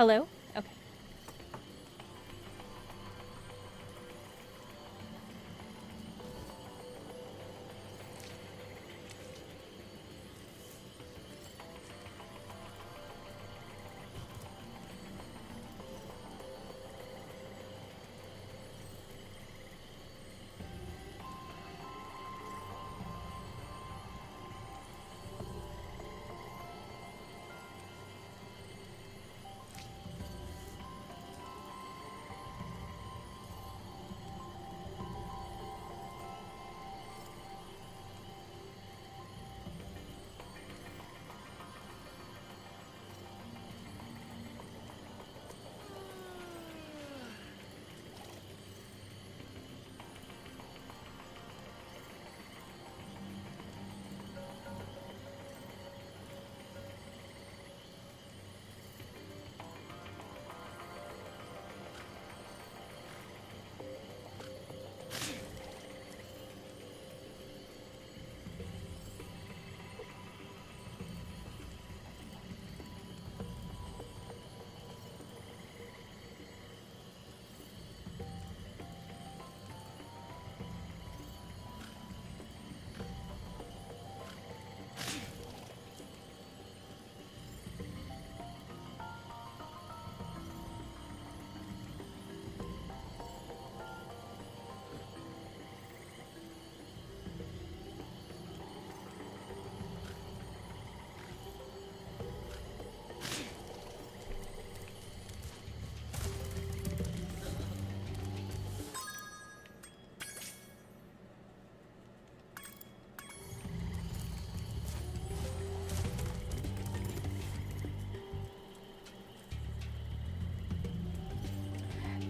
Hello? Okay.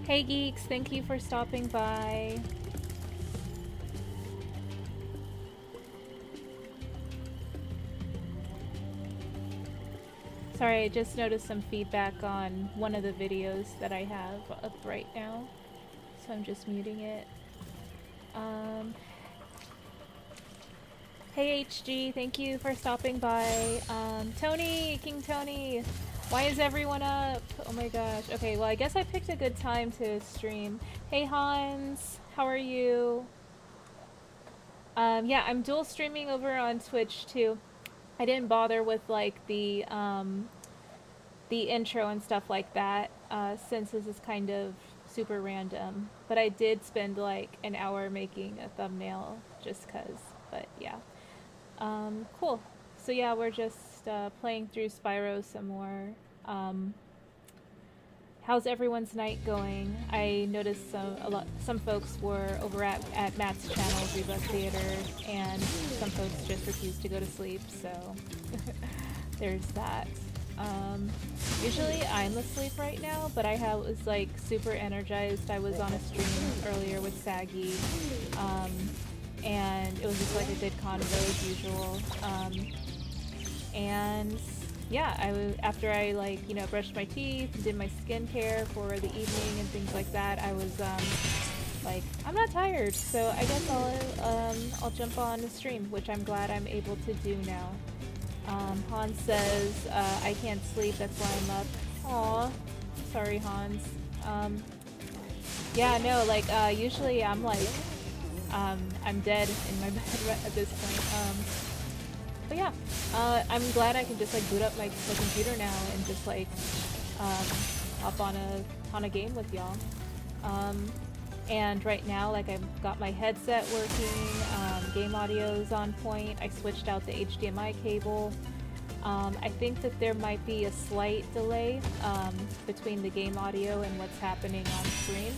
Hey geeks, thank you for stopping by. Sorry, I just noticed some feedback on one of the videos that I have up right now, so I'm just muting it. Hey HG, thank you for stopping by. Tony, King Tony, why is everyone up? Oh my gosh. Okay, well I guess I picked a good time to stream. Hey Hans, how are you? Yeah, I'm dual streaming over on Twitch too. I didn't bother with like the intro and stuff like that, since this is kind of super random. But I did spend like an hour making a thumbnail just cause. But yeah. Cool. So yeah, we're just playing through Spyro some more. How's everyone's night going? I noticed some folks were over at Matt's channel, Reba Theater, and some folks just refused to go to sleep, so there's that. Usually I'm asleep right now, but was like super energized. I was on a stream earlier with Saggy, and it was just like a good convo as usual. And yeah, after I like, you know, brushed my teeth and did my skincare for the evening and things like that, I was like, I'm not tired, so I guess I'll jump on the stream, which I'm glad I'm able to do now. Hans says, I can't sleep, that's why I'm up. Aw, sorry Hans. Yeah, no, like, usually I'm like, I'm dead in my bed at this point. But yeah, I'm glad I can just like boot up my computer now and just like hop on a game with y'all. And right now, like I've got my headset working, game audio's on point. I switched out the HDMI cable. I think that there might be a slight delay between the game audio and what's happening on screen.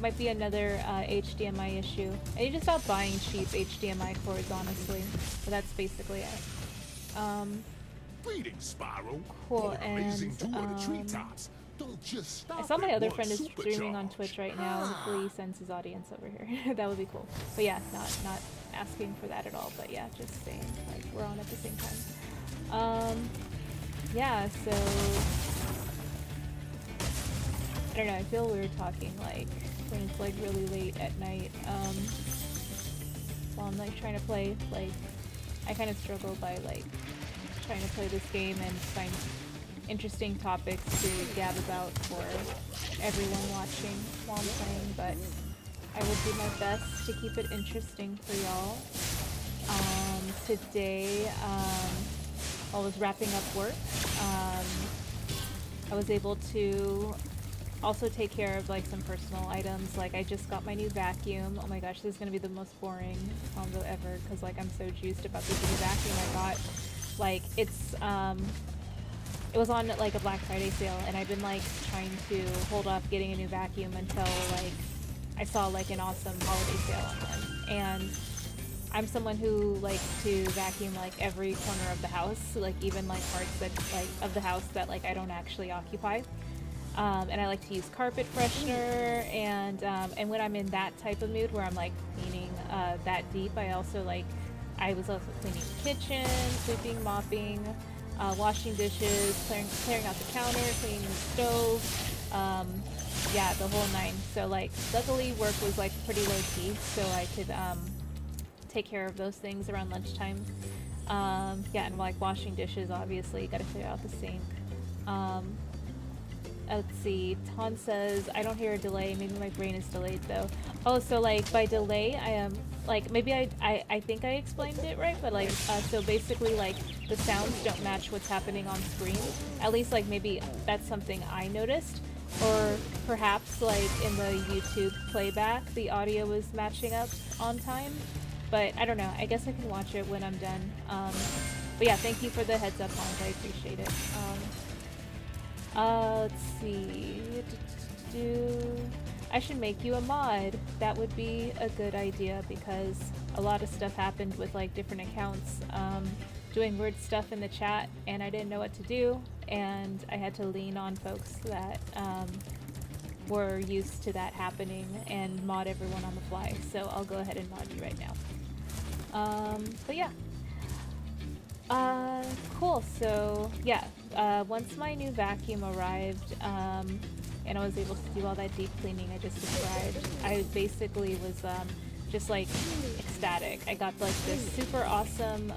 Might be another HDMI issue. I need to stop buying cheap HDMI cords, honestly. But that's basically it. Greetings, Spyro. Cool, and I saw my other friend is streaming on Twitch right now. Hopefully he sends his audience over here. That would be cool. But yeah, not asking for that at all. But yeah, just saying, like, we're on at the same time. Yeah, so I don't know, I feel weird talking like when it's like really late at night, while I'm like trying to play. Like, I kind of struggle by like trying to play this game and interesting topics to gab about for everyone watching while I'm playing, but I will do my best to keep it interesting for y'all. Today, I was wrapping up work. I was able to also take care of like some personal items. Like I just got my new vacuum. Oh my gosh, this is gonna be the most boring combo ever because like I'm so juiced about this new vacuum I got. Like it's it was on like a Black Friday sale, and I've been like trying to hold off getting a new vacuum until like I saw like an awesome holiday sale on one. And I'm someone who likes to vacuum like every corner of the house, like even like parts that like of the house that like I don't actually occupy. And I like to use carpet freshener, and when I'm in that type of mood where I'm like cleaning that deep, I was also cleaning the kitchen, sweeping, mopping, washing dishes, clearing out the counter, cleaning the stove, yeah, the whole nine. So like luckily work was like pretty low key, so I could take care of those things around lunchtime. Yeah, and like washing dishes, obviously gotta clear out the sink. Let's see, Ton says, I don't hear a delay, maybe my brain is delayed though. Oh, so like by delay, I am, like maybe I think I explained it right, but like, so basically like the sounds don't match what's happening on screen. At least like maybe that's something I noticed. Or perhaps like in the YouTube playback, the audio was matching up on time. But I don't know, I guess I can watch it when I'm done. But yeah, thank you for the heads up, Hans, I appreciate it. Let's see. I should make you a mod. That would be a good idea because a lot of stuff happened with like different accounts doing weird stuff in the chat, and I didn't know what to do, and I had to lean on folks that were used to that happening and mod everyone on the fly. So I'll go ahead and mod you right now. But yeah. Cool. So yeah, once my new vacuum arrived, and I was able to do all that deep cleaning I just described, I basically was just like ecstatic. I got like this super awesome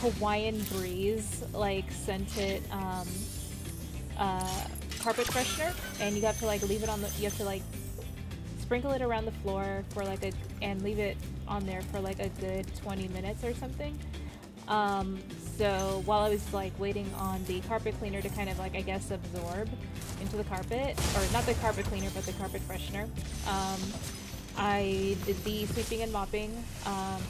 Hawaiian breeze like scented carpet freshener, and you have to like leave it on the, you have to like sprinkle it around the floor for like and leave it on there for like a good 20 minutes or something. So while I was like waiting on the carpet cleaner to kind of like, I guess, absorb into the carpet, or not the carpet cleaner, but the carpet freshener, I did the sweeping and mopping,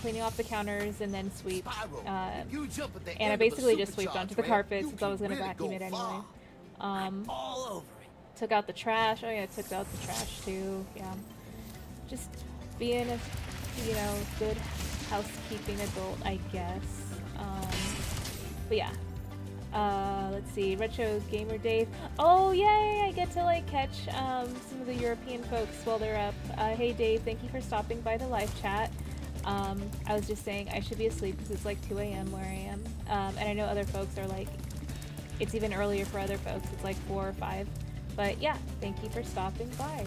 cleaning off the counters, and then sweep, and I basically just sweeped onto the carpet since I was going to vacuum it anyway. Took out the trash. Oh yeah, took out the trash too. Yeah, just being a, you know, good housekeeping adult, I guess. But yeah, let's see, Retro Gamer Dave. Oh yay, I get to like catch some of the European folks while they're up. Hey Dave, thank you for stopping by the live chat. I was just saying I should be asleep because it's like 2 a.m. where I am, and I know other folks are like, it's even earlier for other folks, it's like 4 or 5. But yeah, thank you for stopping by.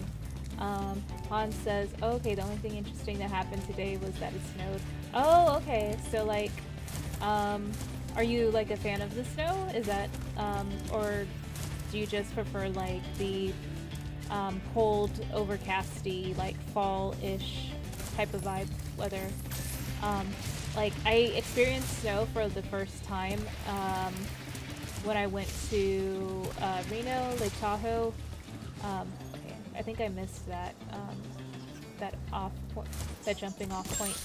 Hans says, oh, okay, the only thing interesting that happened today was that it snowed. Oh, okay, so like, are you like a fan of the snow? Is that, or do you just prefer like the cold, overcasty, like fall-ish type of vibe weather? Like I experienced snow for the first time when I went to Reno, Lake Tahoe. Okay, I think I missed that that jumping off point.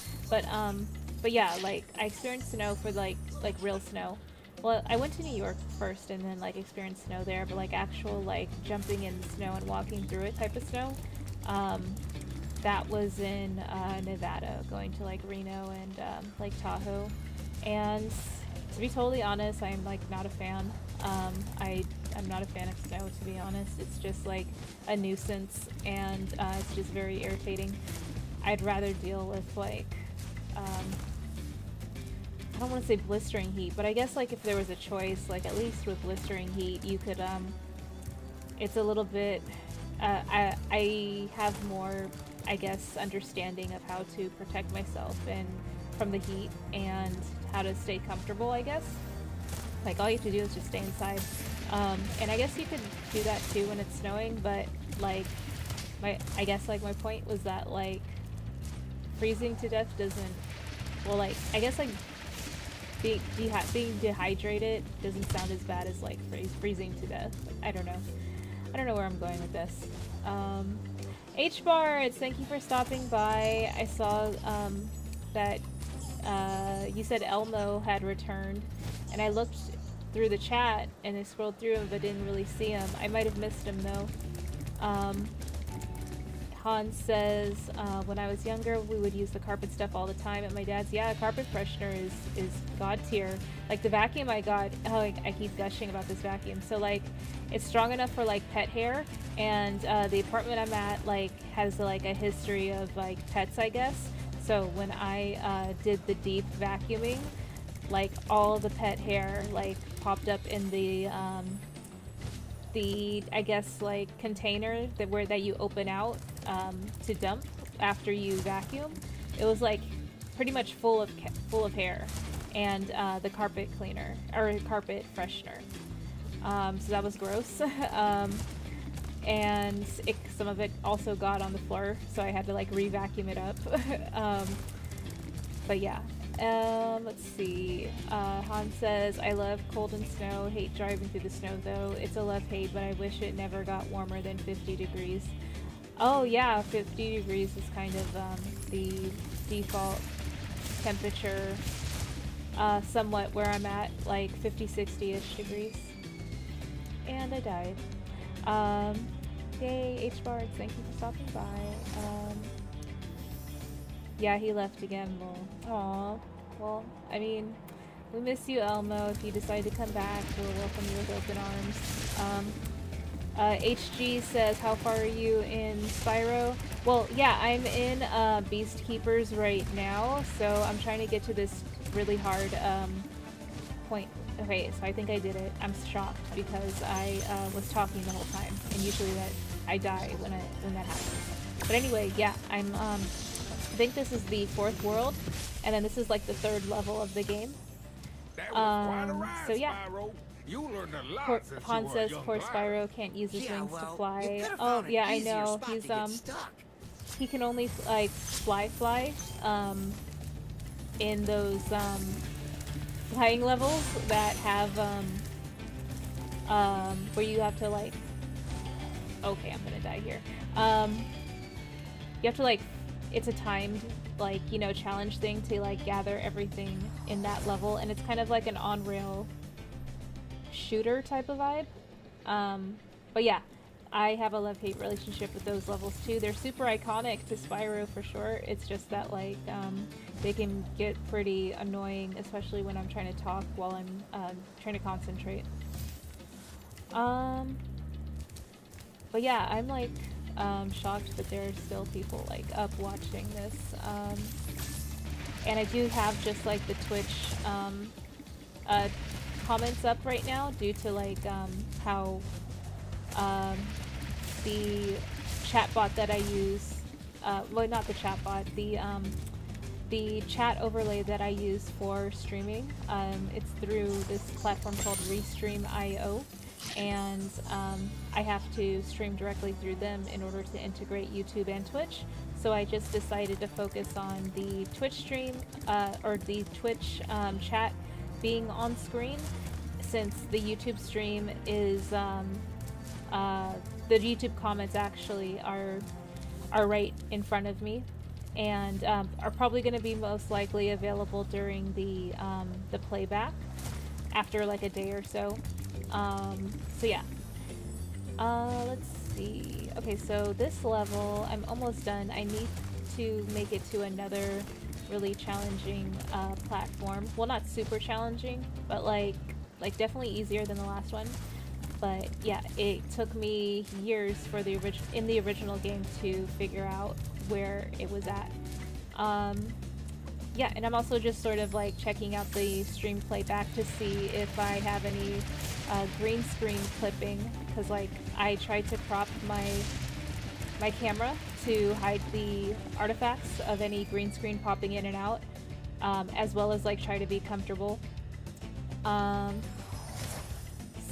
But yeah, like I experienced snow for like real snow. Well, I went to New York first and then like experienced snow there, but like actual like jumping in the snow and walking through it type of snow, that was in Nevada, going to like Reno and Lake Tahoe. And to be totally honest, I'm like not a fan. I'm not a fan of snow, to be honest. It's just like a nuisance, and it's just very irritating. I'd rather deal with like I don't want to say blistering heat, but I guess like if there was a choice, like at least with blistering heat, you could it's a little bit I have more, I guess, understanding of how to protect myself and from the heat and how to stay comfortable, I guess. Like all you have to do is just stay inside. And I guess you could do that too when it's snowing, but like I guess like my point was that like freezing to death doesn't, well, like I guess like being dehydrated doesn't sound as bad as like freezing to death. I don't know. I don't know where I'm going with this. H-Bards, thank you for stopping by. I saw that you said Elmo had returned, and I looked through the chat and I scrolled through him but didn't really see him. I might have missed him though. Hans says, when I was younger, we would use the carpet stuff all the time at my dad's. Yeah, carpet freshener is god tier. Like the vacuum I got, oh, I keep gushing about this vacuum. So like, it's strong enough for like pet hair, and the apartment I'm at like has like a history of like pets, I guess. So when I did the deep vacuuming, like all the pet hair like popped up in the I guess like container that you open out to dump after you vacuum. It was like pretty much full of hair, and the carpet cleaner or carpet freshener. So that was gross. And some of it also got on the floor, so I had to like re-vacuum it up. But yeah. Let's see. Han says, I love cold and snow, hate driving through the snow though. It's a love-hate, but I wish it never got warmer than 50 degrees. Oh yeah, 50 degrees is kind of the default temperature, somewhat where I'm at, like 50, 60-ish degrees. And I died. Yay, H-Bards, thank you for stopping by. Yeah, he left again, lol. Aww. Well, I mean, we miss you, Elmo. If you decide to come back, we'll welcome you with open arms. HG says, how far are you in Spyro? Well, yeah, I'm in Beast Keepers right now, so I'm trying to get to this really hard point. Okay, so I think I did it. I'm shocked because I was talking the whole time, and usually I die when that happens. But anyway, yeah, I think this is the 4th world, and then this is like the 3rd level of the game. So yeah. You learned a lot since Han you were a says young poor lad. Spyro can't use his wings to fly. Oh Oh yeah, I know. He's he can only like fly in those flying levels that have where you have to like, okay, I'm gonna die here. You have to like, it's a timed like, you know, challenge thing to like gather everything in that level, and it's kind of like an on-rail shooter type of vibe. But yeah, I have a love-hate relationship with those levels too. They're super iconic to Spyro for sure. It's just that like they can get pretty annoying, especially when I'm trying to talk while I'm trying to concentrate. But yeah, I'm like shocked that there are still people like up watching this. And I do have just like the Twitch comments up right now due to like how the chatbot that I use, well, not the chatbot, the chat overlay that I use for streaming, it's through this platform called Restream.io, and I have to stream directly through them in order to integrate YouTube and Twitch. So I just decided to focus on the Twitch stream, or the Twitch chat being on screen, since the YouTube stream is, the YouTube comments actually are right in front of me, and are probably going to be most likely available during the playback after like a day or so. So yeah. Let's see. Okay, so this level, I'm almost done. I need to make it to another really challenging platform. Well, not super challenging, but like definitely easier than the last one. But yeah, it took me years for the original game to figure out where it was at. Yeah, and I'm also just sort of like checking out the stream playback to see if I have any green screen clipping, because like I tried to crop my camera to hide the artifacts of any green screen popping in and out, as well as like try to be comfortable.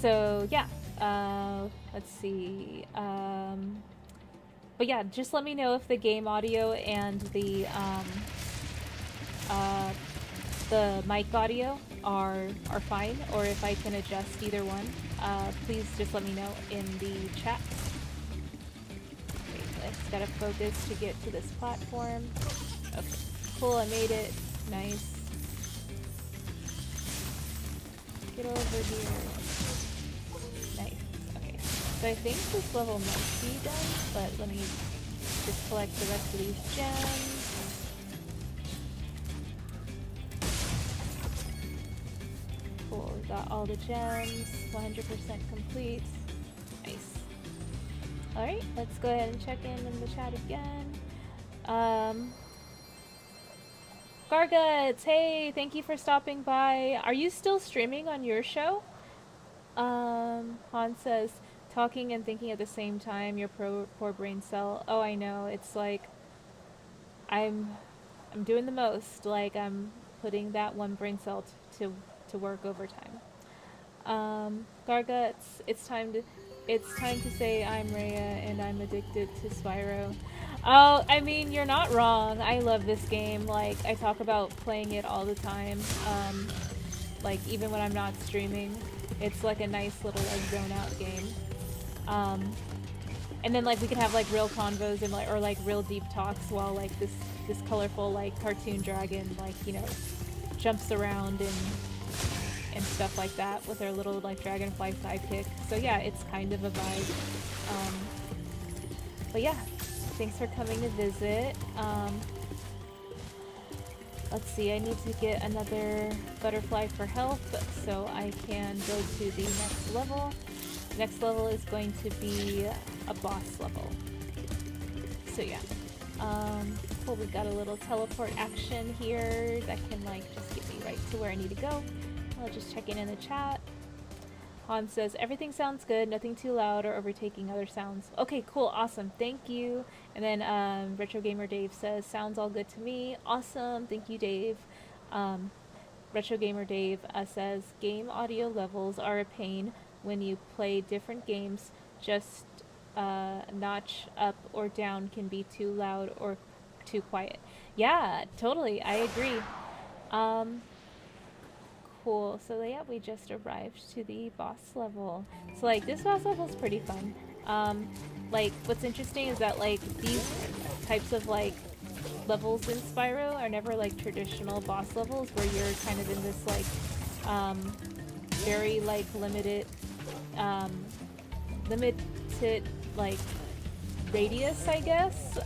So yeah, let's see. But yeah, just let me know if the game audio and the mic audio are fine, or if I can adjust either one. Please just let me know in the chat. Okay, I just gotta focus to get to this platform. Okay, cool, I made it. Nice. Get over here. Nice. Okay, so I think this level might be done, but let me just collect the rest of these gems. Cool, we got all the gems, 100% complete. Nice. Alright, let's go ahead and check in the chat again. Garguts, hey, thank you for stopping by. Are you still streaming on your show? Han says, talking and thinking at the same time, your poor brain cell. Oh, I know, it's like, I'm doing the most, like I'm putting that one brain cell to work overtime. Garguts, it's time to say I'm Rhea and I'm addicted to Spyro. Oh, I mean, you're not wrong. I love this game. Like, I talk about playing it all the time. Like, even when I'm not streaming. It's like a nice little, like, zone-out game. And then, like, we can have, like, real convos and, like, or, like, real deep talks while, like, this colorful, like, cartoon dragon, like, you know, jumps around and stuff like that with our little, like, dragonfly sidekick. So, yeah, it's kind of a vibe. But, yeah. Thanks for coming to visit. Let's see, I need to get another butterfly for health so I can go to the next level. Next level is going to be a boss level. So yeah. Cool, we got a little teleport action here that can like just get me right to where I need to go. I'll just check in the chat. Han says, everything sounds good, nothing too loud or overtaking other sounds. Okay, cool, awesome, thank you. And then Retro Gamer Dave says, sounds all good to me. Awesome, thank you, Dave. Retro Gamer Dave says, game audio levels are a pain when you play different games. Just notch up or down can be too loud or too quiet. Yeah, totally, I agree. Cool, so yeah, we just arrived to the boss level. So like, this boss level is pretty fun. Like, what's interesting is that like, these types of like, levels in Spyro are never like traditional boss levels where you're kind of in this like, very like limited like, radius, I guess,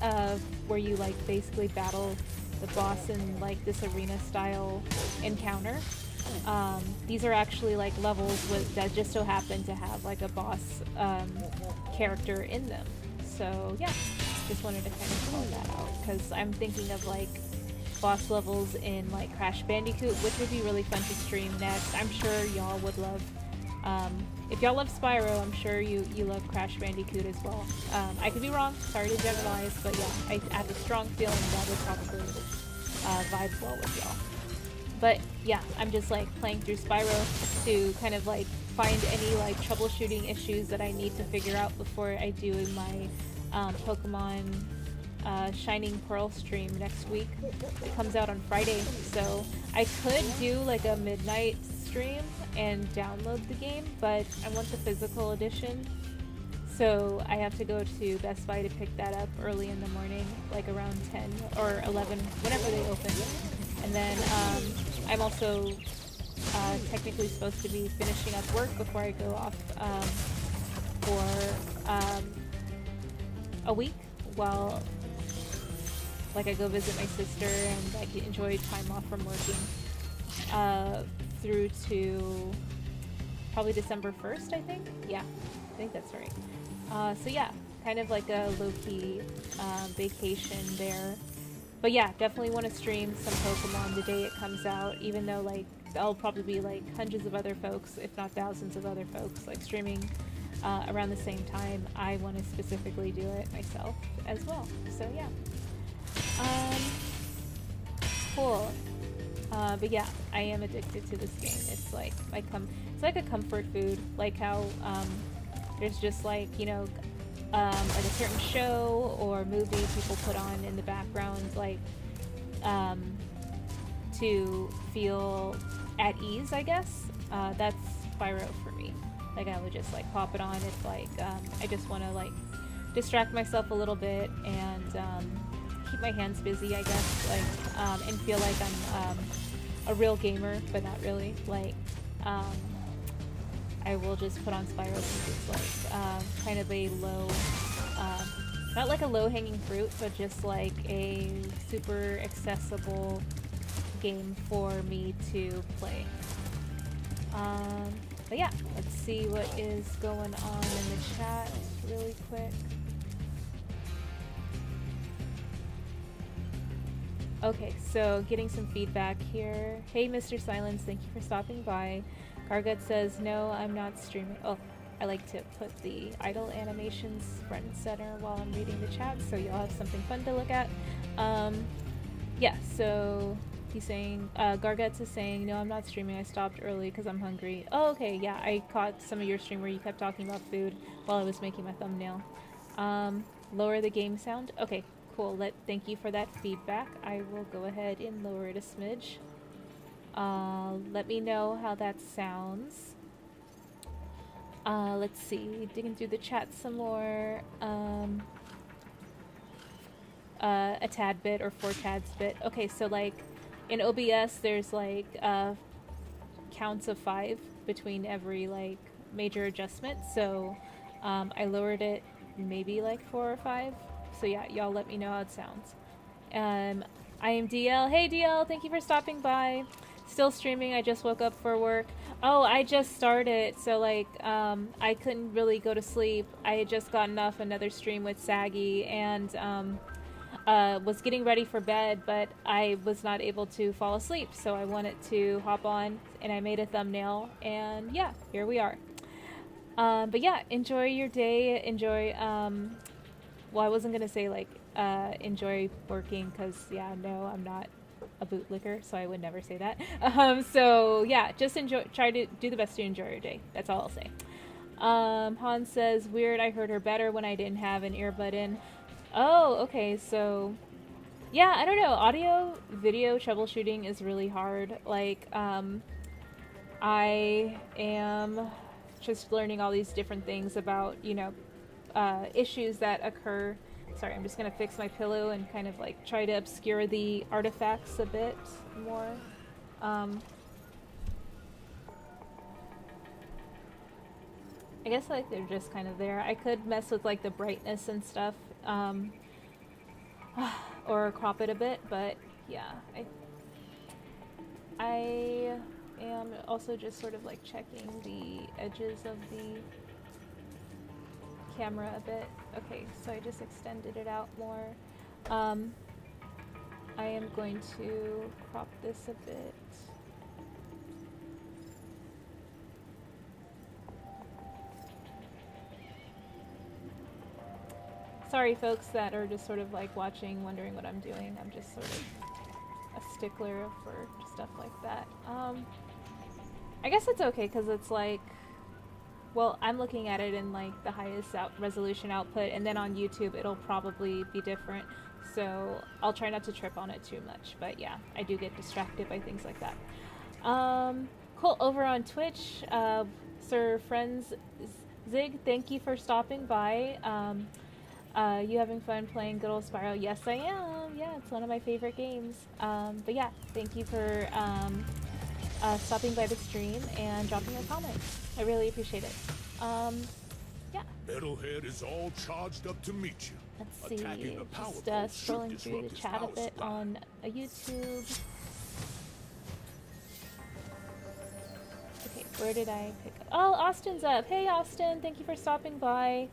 where you like basically battle the boss in like this arena style encounter. These are actually like levels that just so happen to have like a boss character in them. So yeah, just wanted to kind of call that out because I'm thinking of like boss levels in like Crash Bandicoot, which would be really fun to stream next. I'm sure y'all would love. If y'all love Spyro, I'm sure you love Crash Bandicoot as well. I could be wrong, sorry to generalize, but yeah, I have a strong feeling that would probably vibe well with y'all. But yeah, I'm just like playing through Spyro to kind of like find any like troubleshooting issues that I need to figure out before I do my Pokemon Shining Pearl stream next week. It comes out on Friday, so I could do like a midnight stream and download the game, but I want the physical edition, so I have to go to Best Buy to pick that up early in the morning, like around 10 or 11, whenever they open. And then I'm also technically supposed to be finishing up work before I go off for a week while like I go visit my sister and I can enjoy time off from working through to probably December 1st, I think. Yeah, I think that's right. So yeah, kind of like a low-key vacation there. But yeah, definitely want to stream some Pokemon the day it comes out, even though like there'll probably be like hundreds of other folks, if not thousands of other folks, like streaming around the same time. I want to specifically do it myself as well. So yeah. Cool. But yeah, I am addicted to this game. It's like it's like a comfort food. Like how there's just like like a certain show or movie people put on in the background, like um, to feel at ease, I guess. That's Spyro for me. Like I would just like pop it on. It's like I just want to like distract myself a little bit and keep my hands busy, I guess. Like and feel like I'm a real gamer, but not really. Like I will just put on Spyro since it's like kind of a low, not like a low-hanging fruit, but just like a super accessible game for me to play. But yeah, let's see what is going on in the chat really quick. Okay, so getting some feedback here. Hey, Mr. Silence, thank you for stopping by. Gargut says, no, I'm not streaming. Oh, I like to put the idle animations front and center while I'm reading the chat, so y'all have something fun to look at. Yeah, so he's saying, Garguts is saying, no, I'm not streaming. I stopped early because I'm hungry. Oh, okay, yeah, I caught some of your stream where you kept talking about food while I was making my thumbnail. Lower the game sound. Okay, cool. Thank you for that feedback. I will go ahead and lower it a smidge. Let me know how that sounds. Let's see, digging through the chat some more. A tad bit or 4 tads bit. Okay, so like in OBS there's like counts of 5 between every like major adjustment. So I lowered it maybe like 4 or 5. So yeah, y'all let me know how it sounds. I am DL. Hey DL, thank you for stopping by. Still streaming, I just woke up for work. Oh, I just started, so like I couldn't really go to sleep. I had just gotten off another stream with Saggy and was getting ready for bed, but I was not able to fall asleep, so I wanted to hop on and I made a thumbnail, and yeah, here we are. But yeah, enjoy your day, enjoy, well, I wasn't gonna say like enjoy working, because yeah, no, I'm not a bootlicker, so I would never say that. So yeah, just try to do the best to enjoy your day. That's all I'll say. Hans says, weird, I heard her better when I didn't have an earbud in. Oh, okay, so yeah, I don't know, audio video troubleshooting is really hard. Like I am just learning all these different things about, issues that occur. Sorry, I'm just gonna fix my pillow and kind of like try to obscure the artifacts a bit more. I guess like they're just kind of there. I could mess with like the brightness and stuff, or crop it a bit, but yeah, I am also just sort of like checking the edges of the camera a bit. Okay, so I just extended it out more. I am going to crop this a bit. Sorry folks that are just sort of like watching, wondering what I'm doing. I'm just sort of a stickler for stuff like that. I guess it's okay because it's like, well, I'm looking at it in like the highest resolution output, and then on YouTube it'll probably be different, so I'll try not to trip on it too much. But yeah, I do get distracted by things like that. Cool. Over on Twitch, Sir Friends Zig, thank you for stopping by. You having fun playing good old Spyro? Yes, I am. Yeah, it's one of my favorite games. But yeah, thank you for stopping by the stream and dropping a comment. I really appreciate it. Yeah. Metalhead is all charged up to meet you. Let's see. Just scrolling through the chat a bit on YouTube. Okay, where did I pick up? Oh, Austin's up. Hey, Austin. Thank you for stopping by.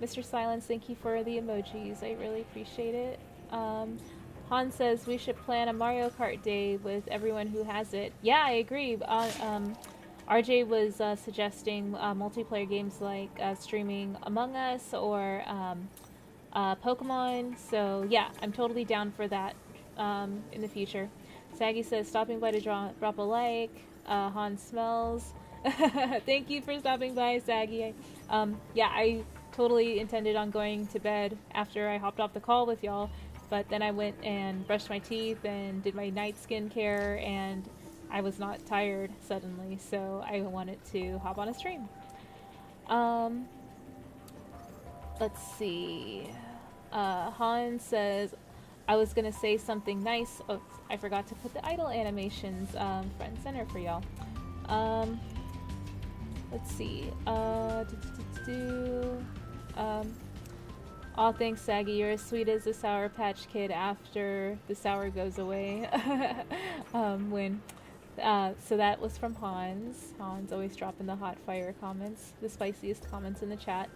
Mr. Silence, thank you for the emojis. I really appreciate it. Han says we should plan a Mario Kart day with everyone who has it. Yeah, I agree. RJ was suggesting multiplayer games like streaming Among Us or Pokemon. So yeah, I'm totally down for that in the future. Saggy says, stopping by to drop a like. Han smells. Thank you for stopping by, Saggy. Yeah, I totally intended on going to bed after I hopped off the call with y'all, but then I went and brushed my teeth and did my night skincare, and I was not tired suddenly, so I wanted to hop on a stream. Let's see. Han says, I was gonna say something nice. Oh, I forgot to put the idle animations front and center for y'all. Let's see. Aw, thanks, Saggy. You're as sweet as a Sour Patch Kid after the sour goes away. So that was from Hans. Hans always dropping the hot fire comments, the spiciest comments in the chat.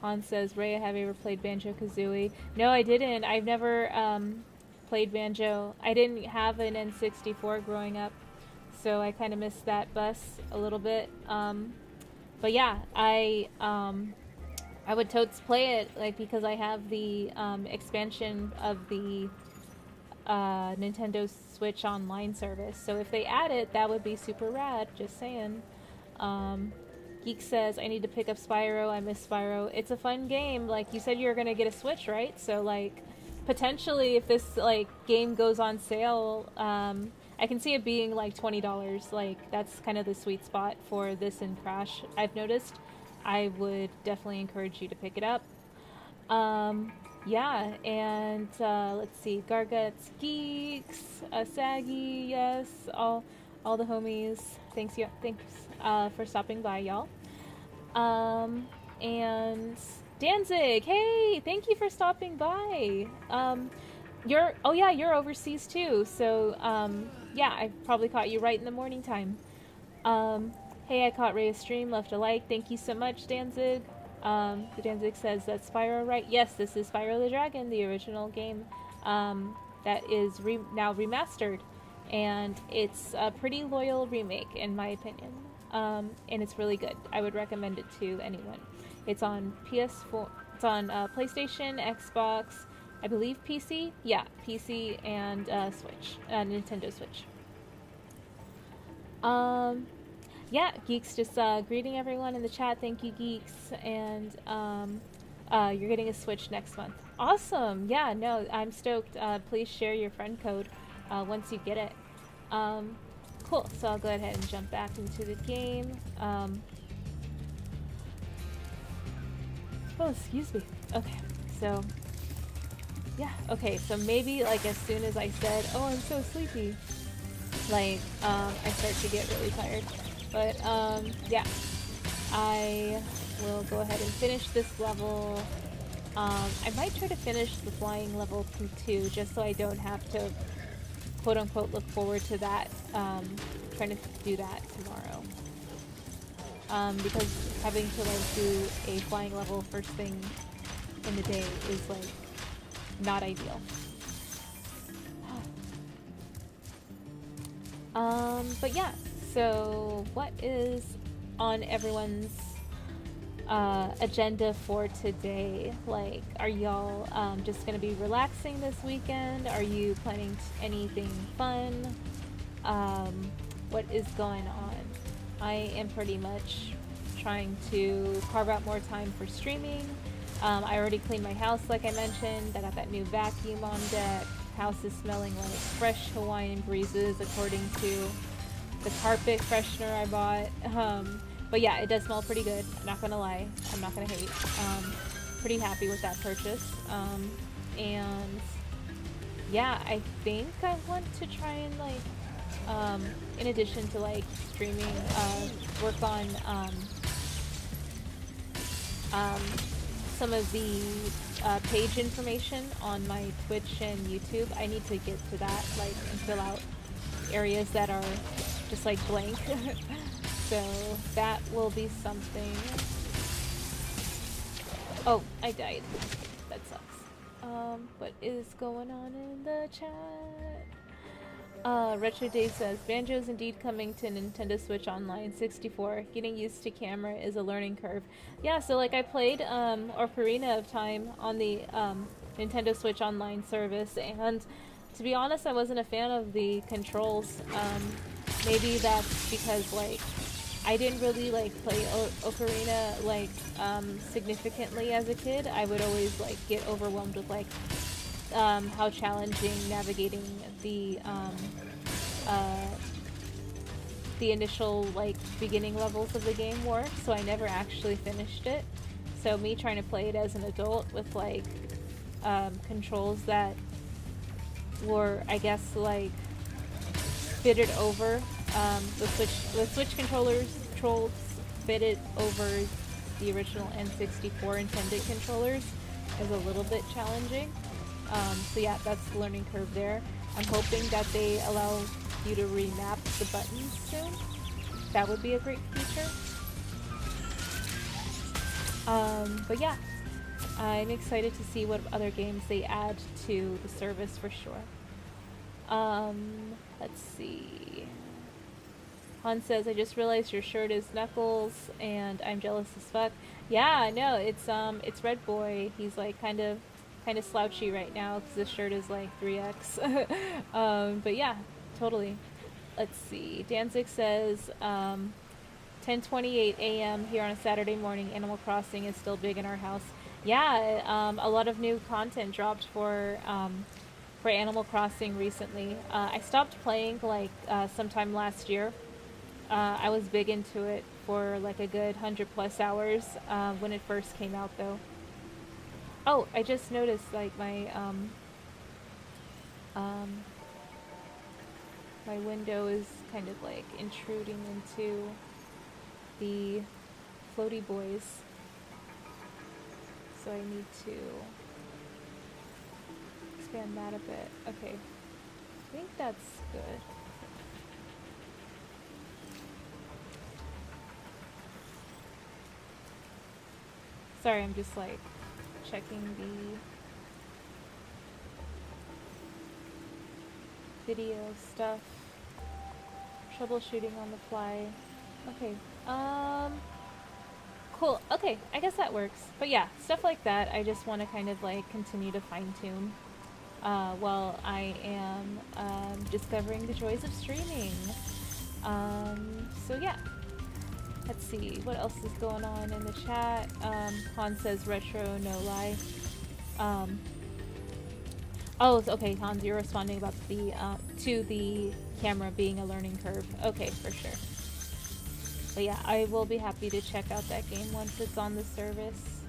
Hans says, Rhea, have you ever played Banjo-Kazooie? No, I didn't. I've never played Banjo. I didn't have an N64 growing up, so I kind of missed that bus a little bit. But yeah, I would totes play it, like, because I have the expansion of the Nintendo Switch Online service. So if they add it, that would be super rad. Just saying. Geek says, I need to pick up Spyro. I miss Spyro. It's a fun game. Like, you said you were going to get a Switch, right? So, like, potentially if this, like, game goes on sale, I can see it being, like, $20. Like, that's kind of the sweet spot for this and Crash, I've noticed. I would definitely encourage you to pick it up. Yeah, and, let's see. Garguts, Geeks, Saggy, yes, all the homies. Thanks for stopping by, y'all. And Danzig, hey, thank you for stopping by. You're overseas too, so yeah, I probably caught you right in the morning time. Hey, I caught Rhea's stream, left a like. Thank you so much, Danzig. The Danzig says, that's Spyro, right? Yes, this is Spyro the Dragon, the original game that is now remastered. And it's a pretty loyal remake, in my opinion. And it's really good. I would recommend it to anyone. It's on PS4. It's on PlayStation, Xbox, I believe PC. Yeah, PC and Switch, Nintendo Switch. Yeah, Geeks, just greeting everyone in the chat. Thank you, Geeks. And you're getting a Switch next month. Awesome. Yeah, no, I'm stoked. Please share your friend code once you get it. Cool, so I'll go ahead and jump back into the game. Oh, excuse me. Okay, so, yeah, okay, so maybe, like, as soon as I said, oh, I'm so sleepy, like, I start to get really tired. But, yeah, I will go ahead and finish this level. I might try to finish the flying level too, just so I don't have to quote-unquote look forward to that, trying to do that tomorrow. Because having to, like, do a flying level first thing in the day is, like, not ideal. But yeah, so what is on everyone's agenda for today? Like, are y'all just gonna be relaxing this weekend? Are you planning anything fun? What is going on? I am pretty much trying to carve out more time for streaming. I already cleaned my house, like I mentioned. I got that new vacuum on deck. House is smelling like fresh Hawaiian breezes, according to the carpet freshener I bought. But yeah, it does smell pretty good. I'm not gonna lie. I'm not gonna hate. Pretty happy with that purchase. And yeah, I think I want to try and, like, in addition to, like, streaming, work on some of the page information on my Twitch and YouTube. I need to get to that, like, and fill out areas that are just, like, blank. So that will be something. Oh, I died. That sucks. What is going on in the chat? Retro Dave says, Banjo is indeed coming to Nintendo Switch Online 64. Getting used to camera is a learning curve. Yeah, so, like, I played Ocarina of Time on the Nintendo Switch Online service, and To be honest, I wasn't a fan of the controls. Maybe that's because like I didn't really like play Ocarina like significantly as a kid. I would always like get overwhelmed with like how challenging navigating uh, the initial like beginning levels of the game were. So I never actually finished it. So me trying to play it as an adult with like controls that were, I guess, like fitted over the Switch controls fitted over the original N64 intended controllers is a little bit challenging. So yeah, that's the learning curve there. I'm hoping that they allow you to remap the buttons soon. That would be a great feature. But yeah, I'm excited to see what other games they add to the service for sure. Let's see. Han says, I just realized your shirt is Knuckles, and I'm jealous as fuck. Yeah, I know. It's Red Boy. He's like kind of slouchy right now because his shirt is like 3x. But yeah, totally. Let's see. Danzig says, 10:28 a.m. here on a Saturday morning. Animal Crossing is still big in our house. Yeah, a lot of new content dropped for Animal Crossing recently. I stopped playing like sometime last year. I was big into it for like a good 100+ hours when it first came out, though. Oh, I just noticed like my my window is kind of like intruding into the floaty boys, so I need to expand that a bit. Okay, I think that's good. Sorry, I'm just like checking the video stuff. Troubleshooting on the fly. Okay, cool. Okay, I guess that works. But yeah, stuff like that I just want to kind of like continue to fine-tune while I am discovering the joys of streaming. So yeah. Let's see, what else is going on in the chat? Han says retro, no lie. Oh, okay, Hans, you're responding about the to the camera being a learning curve. Okay, for sure. But yeah, I will be happy to check out that game once it's on the service.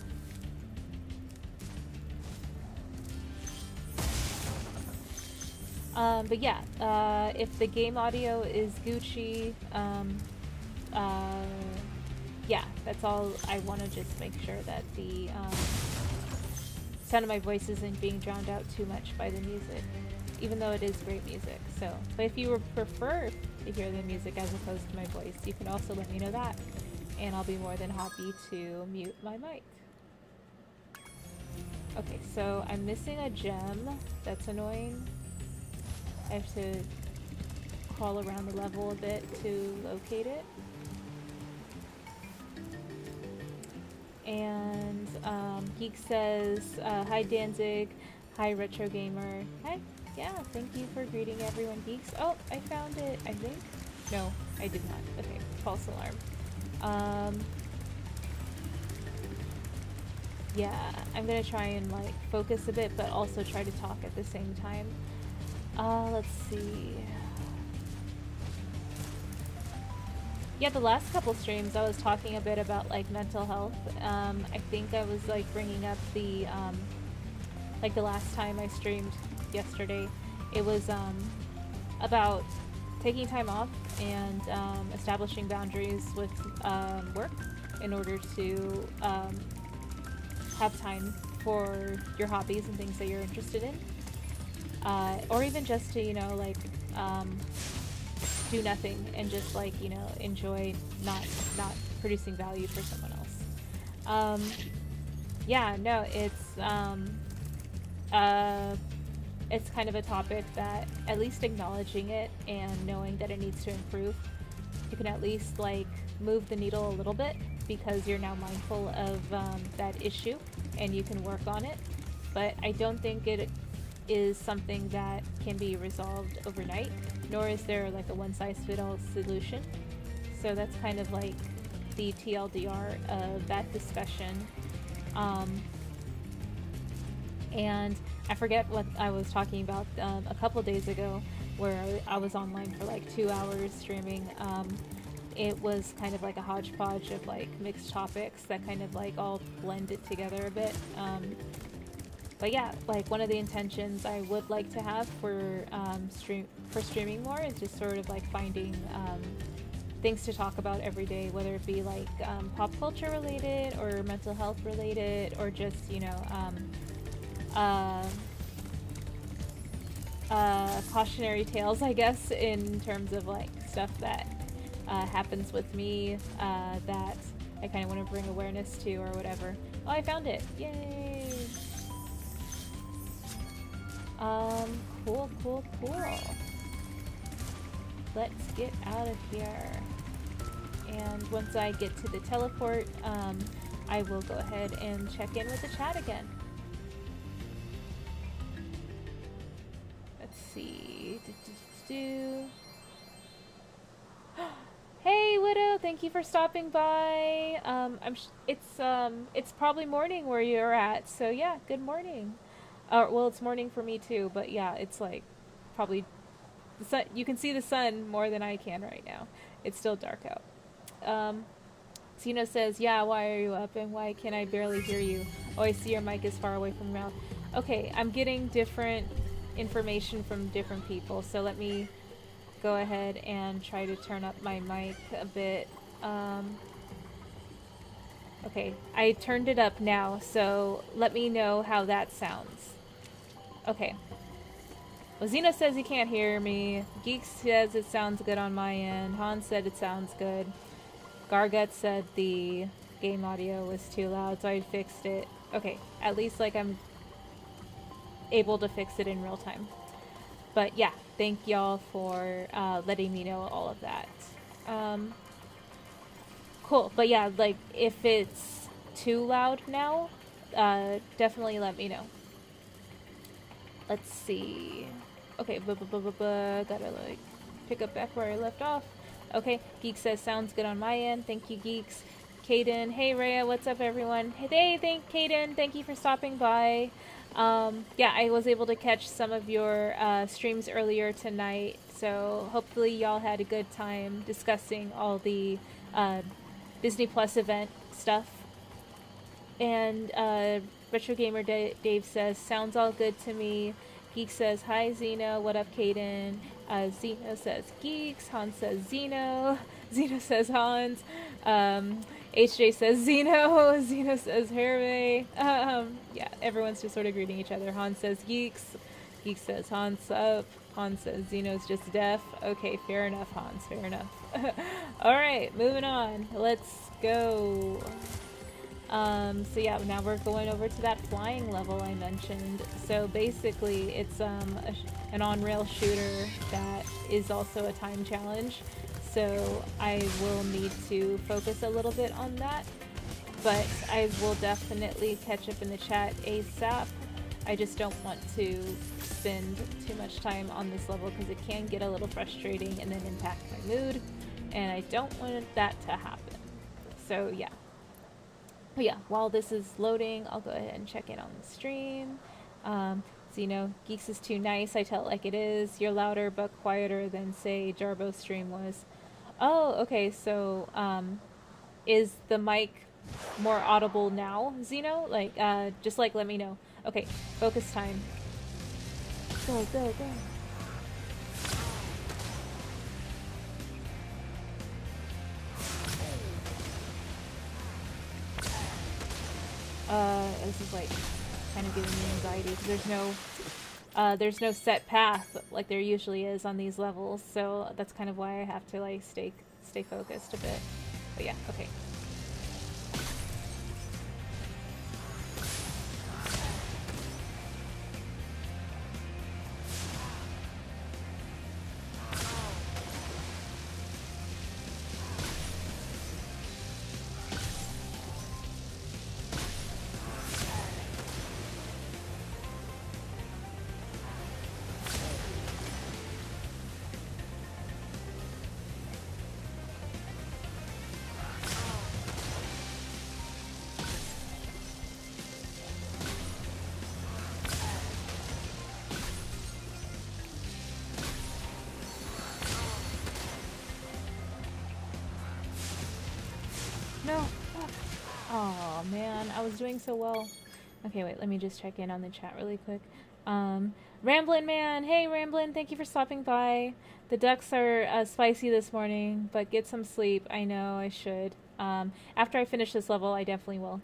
But yeah, if the game audio is Gucci, yeah, that's all. I want to just make sure that the sound of my voice isn't being drowned out too much by the music, even though it is great music. So, but if you would prefer to hear the music as opposed to my voice, you can also let me know that, and I'll be more than happy to mute my mic. Okay, so I'm missing a gem. That's annoying. I have to crawl around the level a bit to locate it. And Geek says, hi Danzig, hi Retro Gamer. Hi, yeah, thank you for greeting everyone, Geeks. Oh, I found it, I think. No, I did not. Okay, false alarm. Yeah, I'm gonna try and like focus a bit, but also try to talk at the same time. Let's see. Yeah, the last couple streams I was talking a bit about like mental health. I think I was like bringing up the like the last time I streamed yesterday. It was about taking time off and establishing boundaries with work in order to have time for your hobbies and things that you're interested in, or even just to, you know, like do nothing and just like, you know, enjoy not producing value for someone else. Yeah, no, it's kind of a topic that at least acknowledging it and knowing that it needs to improve, you can at least like move the needle a little bit because you're now mindful of that issue and you can work on it. But I don't think it is something that can be resolved overnight, nor is there like a one-size-fits-all solution. So that's kind of like the TLDR of that discussion. And I forget what I was talking about a couple days ago, where I was online for like 2 hours streaming. It was kind of like a hodgepodge of like mixed topics that kind of like all blended together a bit. But yeah, like one of the intentions I would like to have for streaming more is just sort of like finding things to talk about every day, whether it be like pop culture related or mental health related, or just, you know, cautionary tales, I guess, in terms of like stuff that happens with me that I kind of want to bring awareness to or whatever. Oh, I found it! Yay! Cool, cool, cool. Let's get out of here. And once I get to the teleport, I will go ahead and check in with the chat again. Let's see. Hey Widow, thank you for stopping by. It's probably morning where you're at, so yeah, good morning. Well, it's morning for me too, but yeah, it's like probably the sun. You can see the sun more than I can right now. It's still dark out. Zeno says, "Yeah, why are you up, and why can I barely hear you? Oh, I see your mic is far away from your mouth." Okay, I'm getting different information from different people, so let me go ahead and try to turn up my mic a bit. Okay, I turned it up now, so let me know how that sounds. Okay. Well, Zeno says he can't hear me. Geek says it sounds good on my end. Hans said it sounds good. Gargut said the game audio was too loud, so I fixed it. Okay, at least like I'm able to fix it in real time. But yeah, thank y'all for letting me know all of that. Cool, but yeah, like if it's too loud now, definitely let me know. Let's see. Okay, gotta like pick up back where I left off. Okay, Geek says sounds good on my end. Thank you, Geeks. Kaden, hey Rhea, what's up everyone? Hey, Kaden, thank you for stopping by. Yeah, I was able to catch some of your streams earlier tonight, so hopefully y'all had a good time discussing all the Disney Plus event stuff. And Retro Gamer Dave says, sounds all good to me. Geek says, hi Zeno, what up Kaden? Zeno says Geeks, Hans says Zeno, Zeno says Hans, HJ says Zeno, Zeno says Hervé. Yeah, everyone's just sort of greeting each other. Hans says Geeks, Geek says Hans up, Hans says Zeno's just deaf. Okay, fair enough Hans, fair enough. Alright, moving on, let's go. So yeah, now we're going over to that flying level I mentioned. So basically it's an on-rail shooter that is also a time challenge. So I will need to focus a little bit on that. But I will definitely catch up in the chat ASAP. I just don't want to spend too much time on this level because it can get a little frustrating and then impact my mood. And I don't want that to happen. So yeah. But yeah, while this is loading, I'll go ahead and check in on the stream. Zeno, Geeks is too nice, I tell it like it is. You're louder but quieter than, say, Jarbo's stream was. Oh, okay, so, is the mic more audible now, Zeno? Like, just, like, let me know. Okay, focus time. Go, go, go. This is like kind of giving me anxiety because there's no set path like there usually is on these levels, so that's kind of why I have to like stay focused a bit. But yeah, okay. No. Oh man, I was doing so well. Okay, wait, let me just check in on the chat really quick. Ramblin' Man, hey Ramblin', thank you for stopping by. The ducks are spicy this morning, but get some sleep. I know I should. After I finish this level, I definitely will.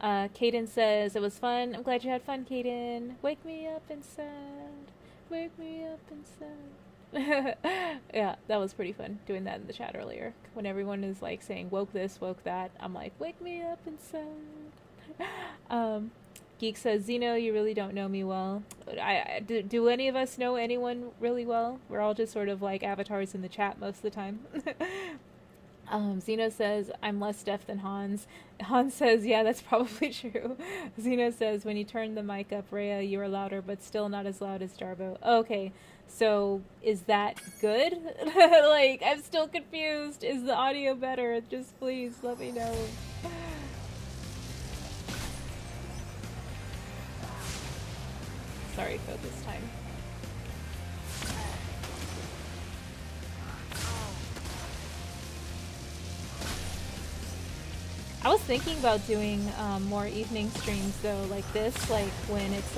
Kaden says, it was fun. I'm glad you had fun, Kaden. Wake me up inside. Wake me up inside. Yeah, that was pretty fun doing that in the chat earlier. When everyone is like saying, woke this, woke that, I'm like, wake me up inside. Geek says, Zeno, you really don't know me well. Do any of us know anyone really well? We're all just sort of like avatars in the chat most of the time. Zeno says, I'm less deaf than Hans. Hans says, yeah, that's probably true. Zeno says, when you turn the mic up, Rhea, you are louder, but still not as loud as Jarbo. Okay, so is that good? Like, I'm still confused. Is the audio better? Just please let me know. Sorry, focus time. I was thinking about doing more evening streams though, like this, like when it's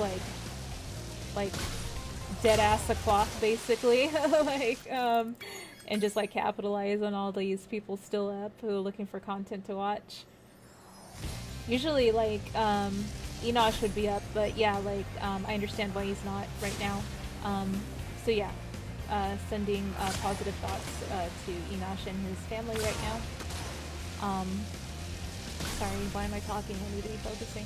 like dead ass o'clock basically, like and just like capitalize on all these people still up who are looking for content to watch. Usually like Enosh would be up, but yeah, like I understand why he's not right now. So yeah, sending positive thoughts to Enosh and his family right now. Sorry, why am I talking? I need to be focusing.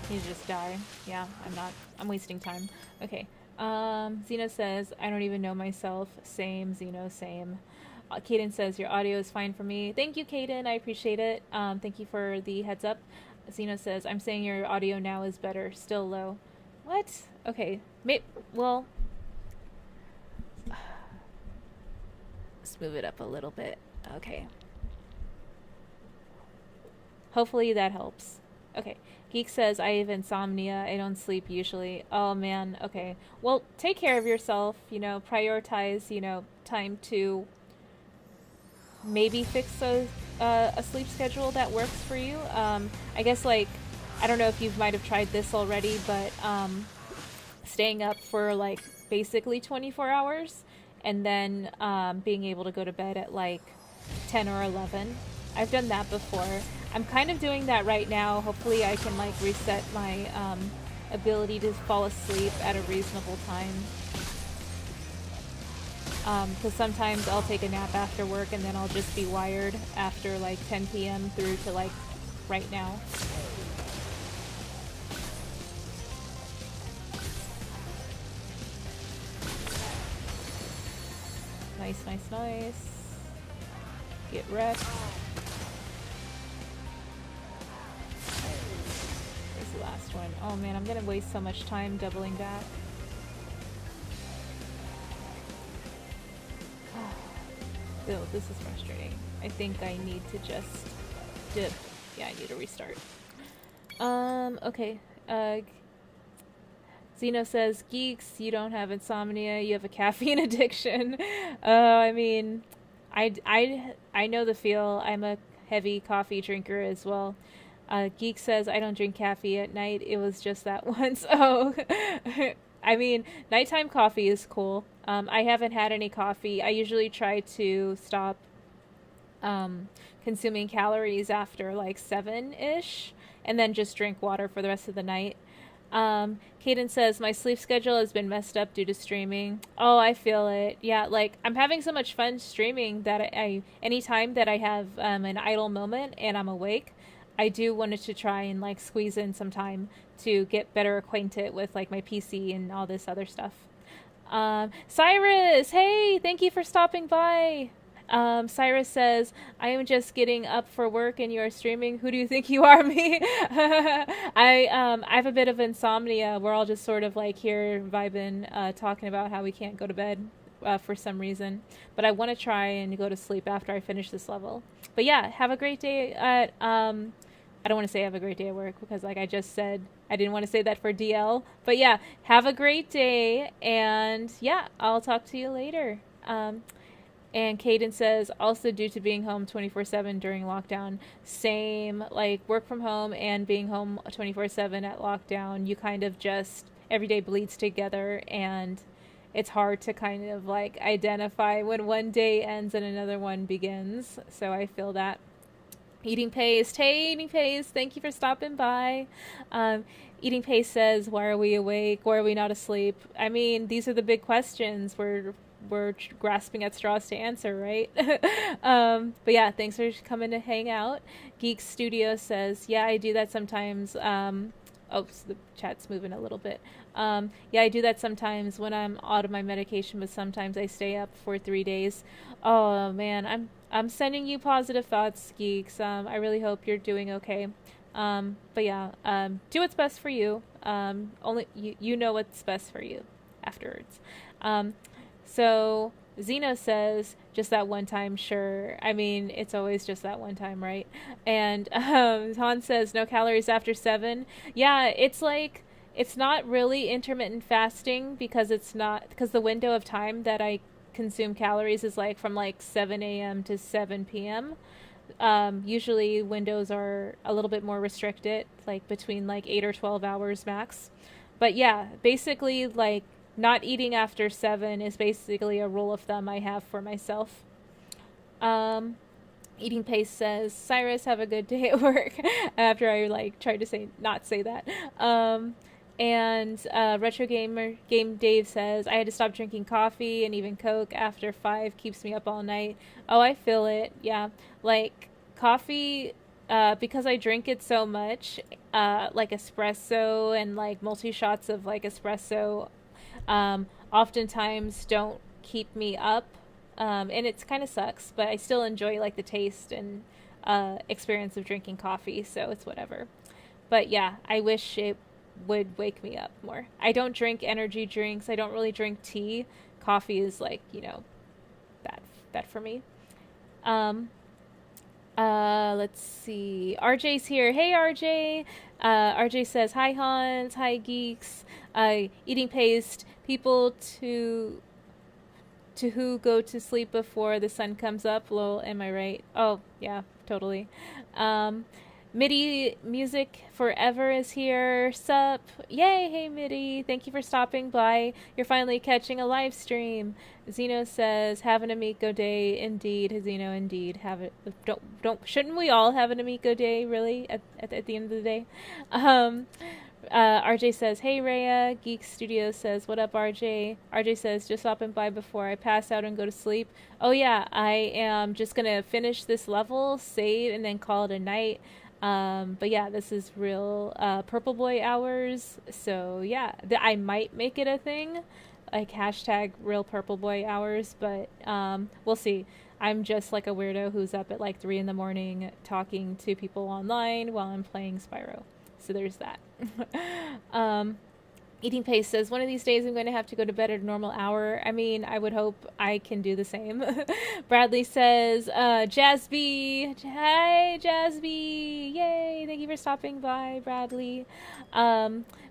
You just die. Yeah, I'm wasting time. Okay. Zeno says, I don't even know myself. Same, Zeno, same. Kaden says, your audio is fine for me. Thank you, Kaden. I appreciate it. Thank you for the heads up. Zeno says, I'm saying your audio now is better. Still low. What? Okay. Well, let's move it up a little bit. Okay. Hopefully that helps. Okay. Geek says, I have insomnia. I don't sleep usually. Oh, man. Okay. Well, take care of yourself. You know, prioritize, you know, time to maybe fix a sleep schedule that works for you. I guess, like, I don't know if you might have tried this already, but staying up for, like, basically 24 hours and then being able to go to bed at, like, 10 or 11. I've done that before. I'm kind of doing that right now. Hopefully I can like reset my ability to fall asleep at a reasonable time. Because sometimes I'll take a nap after work and then I'll just be wired after like 10 p.m. through to like right now. Nice, nice, nice. Get wrecked. Where's the last one? Oh man, I'm gonna waste so much time doubling back. Oh, this is frustrating. I think I need to just dip. Yeah, I need to restart. Okay. Zeno says, Geeks, you don't have insomnia, you have a caffeine addiction. I mean, I know the feel. I'm a heavy coffee drinker as well. Geek says, I don't drink coffee at night. It was just that once. Oh, I mean, nighttime coffee is cool. I haven't had any coffee. I usually try to stop consuming calories after like 7-ish and then just drink water for the rest of the night. Kaden says, my sleep schedule has been messed up due to streaming. Oh, I feel it. Yeah, like, I'm having so much fun streaming that anytime that I have an idle moment and I'm awake, I do want to try and, like, squeeze in some time to get better acquainted with, like, my PC and all this other stuff. Cyrus! Hey! Thank you for stopping by! Cyrus says, I am just getting up for work and you are streaming. Who do you think you are, me? I have a bit of insomnia. We're all just sort of like here vibing, talking about how we can't go to bed for some reason. But I want to try and go to sleep after I finish this level. But yeah, have a great day at, I don't want to say have a great day at work because like I just said, I didn't want to say that for DL. But yeah, have a great day. And yeah, I'll talk to you later. And Caden says, also due to being home 24/7 during lockdown, same, like work from home and being home 24/7 at lockdown, you kind of just, every day bleeds together and it's hard to kind of like identify when one day ends and another one begins. So I feel that. Eating Paste, hey Eating Paste, thank you for stopping by. Eating Paste says, why are we awake? Why are we not asleep? I mean, these are the big questions we're grasping at straws to answer, right? But yeah, thanks for coming to hang out. Geek Studio says, yeah, I do that sometimes. So the chat's moving a little bit. Yeah, I do that sometimes when I'm out of my medication, but sometimes I stay up for 3 days. Oh man, I'm sending you positive thoughts, Geeks. I really hope you're doing okay. But yeah, do what's best for you. Only you know what's best for you afterwards. So Zeno says, just that one time, sure. I mean, it's always just that one time, right? And Han says, no calories after 7. Yeah, it's like, it's not really intermittent fasting because because the window of time that I consume calories is like from like 7 a.m. to 7 p.m. Usually windows are a little bit more restricted, like between like 8 or 12 hours max. But yeah, basically like, not eating after 7 is basically a rule of thumb I have for myself. Eating Paste says, Cyrus, have a good day at work. After I like tried to not say that. And Retro Game Dave says, I had to stop drinking coffee and even Coke after 5 keeps me up all night. Oh, I feel it. Yeah. Like coffee, because I drink it so much, like espresso and like multi shots of like espresso, oftentimes don't keep me up, and it kind of sucks, but I still enjoy like the taste and experience of drinking coffee, so it's whatever. But yeah, I wish it would wake me up more. I don't drink energy drinks. I don't really drink tea. Coffee is like, that for me. Let's see. RJ's here. Hey, RJ. RJ says, hi, Hans. Hi, Geeks. Eating Paste. People to who go to sleep before the sun comes up. Lol, am I right? Oh, yeah, totally. MIDI Music Forever is here. Sup? Yay, hey MIDI. Thank you for stopping by. You're finally catching a live stream. Zeno says, have an Amico day. Indeed, Zeno, indeed. Have it. Shouldn't we all have an Amico day, really, at the end of the day? RJ says, hey Rhea. Geek Studio says, what up RJ? RJ says, just stopping by before I pass out and go to sleep. Oh yeah, I am just gonna finish this level, save, and then call it a night. But yeah, this is real Purple Boy hours, so yeah, I might make it a thing, like hashtag real Purple Boy hours, but we'll see. I'm just like a weirdo who's up at like 3 a.m. talking to people online while I'm playing Spyro. So there's that. Eating Paste says, one of these days I'm going to have to go to bed at a normal hour. I mean, I would hope I can do the same. Bradley says, Jazby. Hi, Jazby. Yay. Thank you for stopping by, Bradley.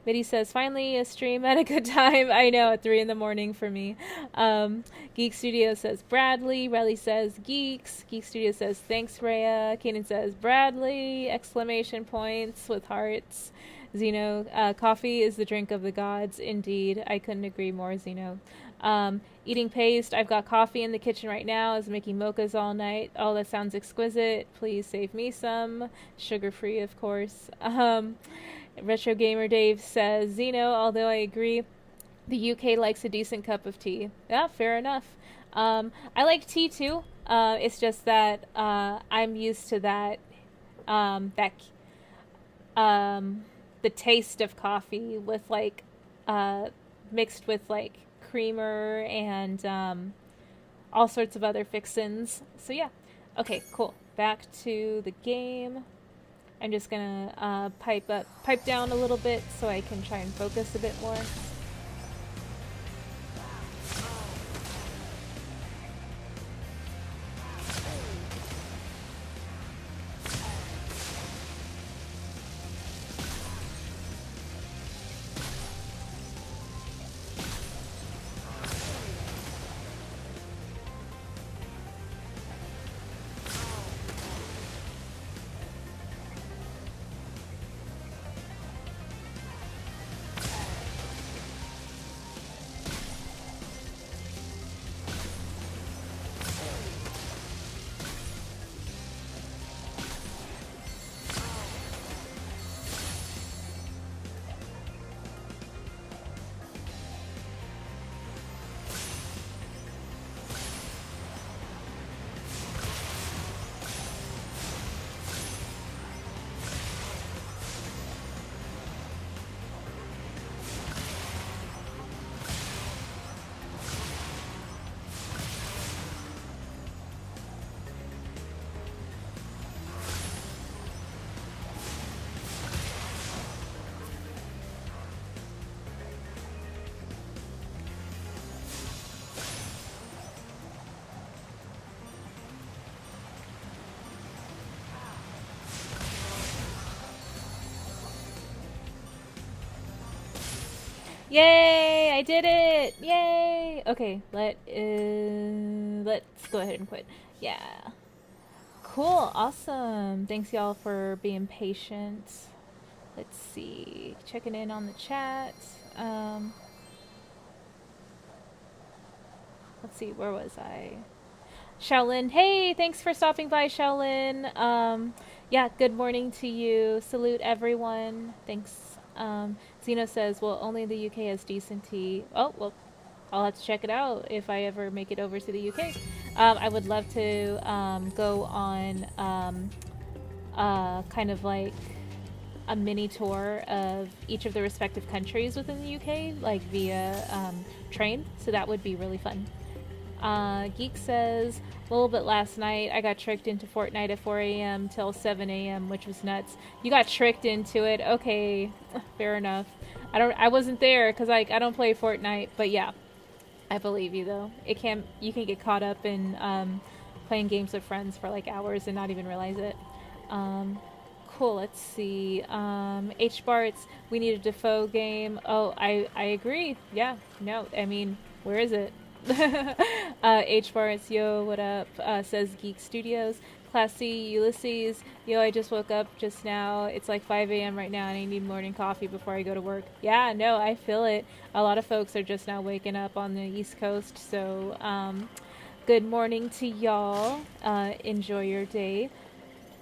Mitty says, finally a stream at a good time. I know, at 3 a.m. for me. Geek Studio says, Bradley. Riley says, Geeks. Geek Studio says, thanks, Rhea. Kanan says, Bradley! Exclamation points with hearts. Zeno, coffee is the drink of the gods. Indeed, I couldn't agree more, Zeno. Eating Paste, I've got coffee in the kitchen right now. I was making mochas all night. Oh, that sounds exquisite. Please save me some. Sugar-free, of course. Retro Gamer Dave says, Zeno, although I agree, the UK likes a decent cup of tea. Yeah, fair enough. I like tea too. It's just that I'm used to that the taste of coffee with like mixed with like creamer and all sorts of other fixins. So yeah. Okay, cool. Back to the game. I'm just gonna pipe down a little bit so I can try and focus a bit more. Yay! I did it! Yay! Okay, let's go ahead and quit. Yeah. Cool, awesome. Thanks y'all for being patient. Let's see. Checking in on the chat. Let's see, where was I? Shaolin, hey, thanks for stopping by, Shaolin. Yeah, good morning to you. Salute everyone. Thanks. Zeno says, well, only the UK has decent tea. Oh, well, I'll have to check it out if I ever make it over to the UK. I would love to go on kind of like a mini tour of each of the respective countries within the UK, like via train. So that would be really fun. Geek says, a little bit last night, I got tricked into Fortnite at 4 a.m. till 7 a.m., which was nuts. You got tricked into it. Okay, fair enough. I wasn't there because like I don't play Fortnite, but yeah, I believe you though. You can get caught up in playing games with friends for like hours and not even realize it. Cool, let's see. H-Barts, we need a Defoe game. Oh, I agree. Yeah, no, I mean, where is it? H-Barts, yo, what up? Says Geek Studios. Classy Ulysses, yo, I just woke up just now. It's like 5 a.m. right now and I need morning coffee before I go to work. Yeah, no, I feel it. A lot of folks are just now waking up on the East Coast, so good morning to y'all. Enjoy your day.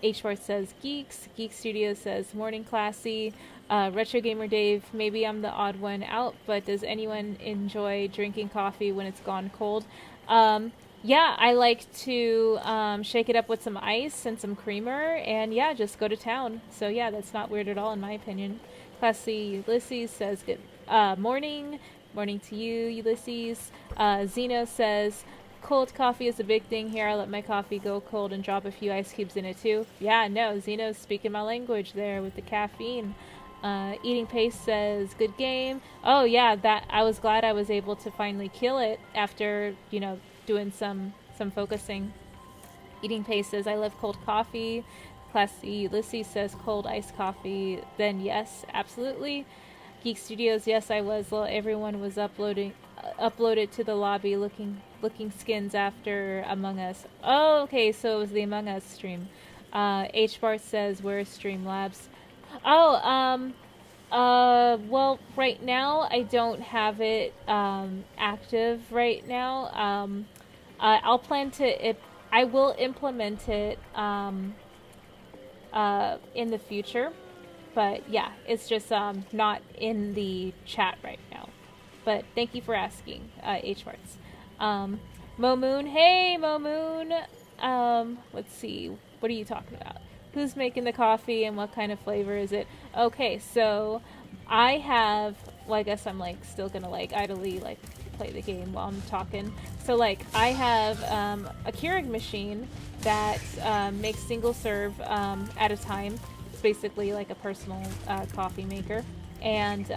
H-Barts says Geeks. Geek Studios says morning classy. Retro Gamer Dave, maybe I'm the odd one out, but does anyone enjoy drinking coffee when it's gone cold? Yeah, I like to shake it up with some ice and some creamer, and yeah, just go to town. So yeah, that's not weird at all in my opinion. Classy Ulysses says good morning. Morning to you, Ulysses. Zeno says, cold coffee is a big thing here. I let my coffee go cold and drop a few ice cubes in it too. Yeah, no, Zeno's speaking my language there with the caffeine. Eating Pace says, good game. Oh yeah, that I was glad I was able to finally kill it after, you know, doing some focusing. Eating Pace says, I love cold coffee. Classy Ulysses says, cold iced coffee. Then yes, absolutely. Geek Studios, yes, I was. Well, everyone was uploaded to the lobby looking skins after Among Us. Oh, okay, so it was the Among Us stream. H-Bar says, where's Streamlabs? Oh, well, right now I don't have it active right now. I'll plan to. I will implement it in the future, but yeah, it's just not in the chat right now. But thank you for asking, H-Marts. Mo Moon, hey Mo Moon. Let's see, what are you talking about? Who's making the coffee and what kind of flavor is it? Okay, so I have, well, I guess I'm like still gonna like idly like play the game while I'm talking. So like I have a Keurig machine that makes single serve at a time. It's basically like a personal coffee maker, and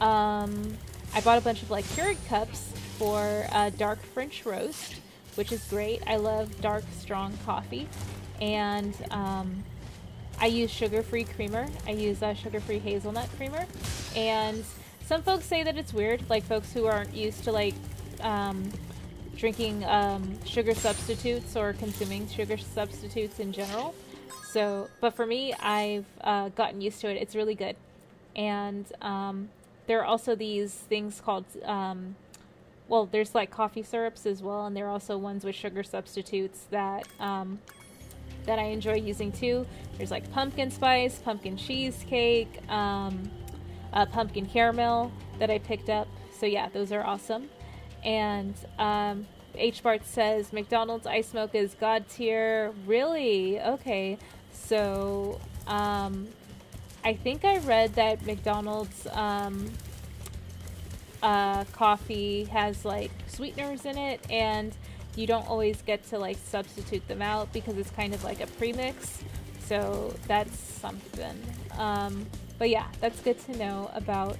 I bought a bunch of like Keurig cups for dark French roast, which is great. I love dark, strong coffee, and I use sugar-free creamer. I use sugar-free hazelnut creamer, and some folks say that it's weird, like folks who aren't used to like drinking sugar substitutes or consuming sugar substitutes in general. So, but for me, I've gotten used to it. It's really good, and there are also these things called well, there's like coffee syrups as well, and there are also ones with sugar substitutes that that I enjoy using too. There's like pumpkin spice, pumpkin cheesecake, pumpkin caramel that I picked up. So yeah, those are awesome. And H. Bart says McDonald's ice mocha is god tier. Really? Okay. So I think I read that McDonald's coffee has like sweeteners in it, and you don't always get to like substitute them out because it's kind of like a premix. So that's something. But yeah, that's good to know about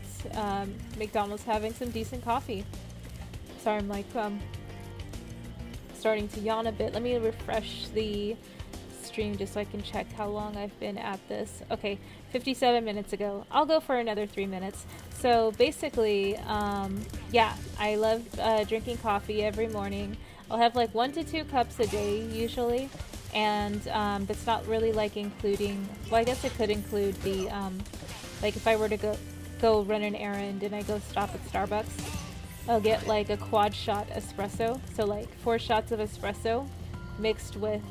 McDonald's having some decent coffee. Sorry, I'm like starting to yawn a bit. Let me refresh the stream just so I can check how long I've been at this. Okay, 57 minutes ago. I'll go for another 3 minutes. So basically, yeah, I love drinking coffee every morning. I'll have like 1 to 2 cups a day usually, and that's not really like including, well, I guess it could include the like if I were to go run an errand and I go stop at Starbucks, I'll get like a quad shot espresso, so like 4 shots of espresso mixed with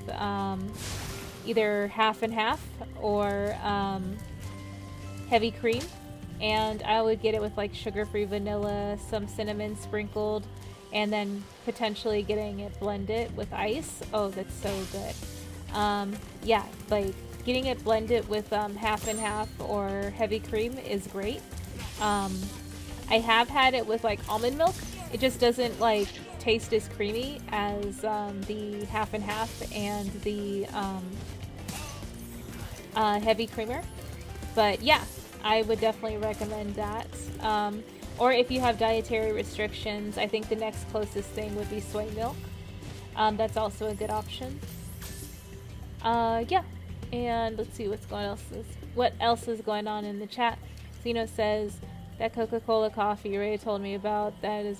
either half and half or heavy cream, and I would get it with like sugar-free vanilla, some cinnamon sprinkled, and then potentially getting it blended with ice. Oh, that's so good. Yeah, like getting it blended with half and half or heavy cream is great. I have had it with like almond milk. It just doesn't like taste as creamy as the half and half and the heavy creamer. But yeah, I would definitely recommend that. Or if you have dietary restrictions, I think the next closest thing would be soy milk. That's also a good option. Yeah, and let's see what else is going on in the chat. Zeno says that Coca-Cola coffee you already told me about. That is